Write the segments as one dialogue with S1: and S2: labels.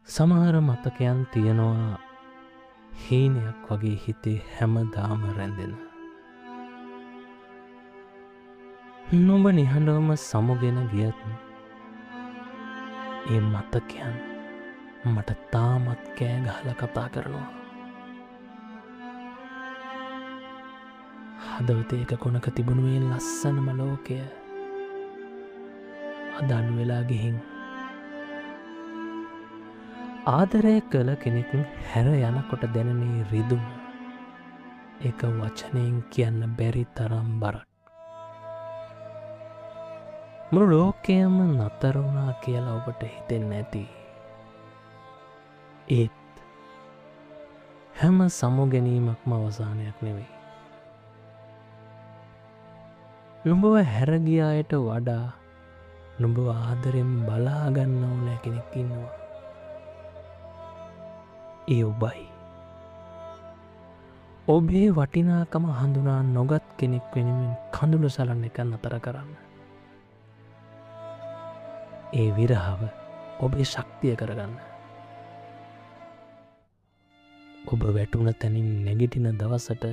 S1: සමහර මතකයන් තියනවා හීනයක් වගේ හිතේ හැමදාම රැඳෙන. නුඹ නිහඬවම සමුගෙන ගියත් ඒ මතකයන් මට තාමත් කෑ ගහලා කතා කරනවා. හදවතේ එක කොනක තිබුණු මේ ලස්සනම ලෝකය අද අඩු වෙලා ගිහින් ආදරය කළ කෙනෙක් හැර යනකොට දැනෙන රිදුම එක වචනයෙන් කියන්න බැරි තරම් බරක්. මුළු ලෝකයම නතර වුණා කියලා ඔබට හිතෙන්නේ නැති. ඒත් හැම සමුගැනීමක්ම අවසානයක් නෙවෙයි. නුඹව හැරගිය අයට වඩා නුඹව ආදරෙන් බලාගන්න ඕන කෙනෙක් ඉන්නවා. ඒ ඔබයි. ඔබේ වටිනාකම හඳුනා නොගත් කෙනෙක් වෙනුවෙන් කඳුළු සලන්න එක නතර කරන්න. ඒ විරහව ඔබේ ශක්තිය කරගන්න. ඔබ වැටුණ තැනින් නැගිටින දවසට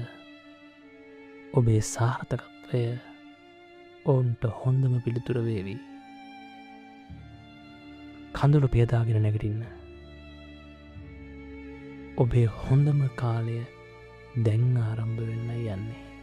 S1: ඔබේ සාර්ථකත්වය ඔවුන්ට හොඳම පිළිතුර වේවි. කඳුළු පියදාගෙන නැගිටින්න. ඔබේ හොඳම කාලය දැන් ආරම්භ වෙන්න යන්නේ.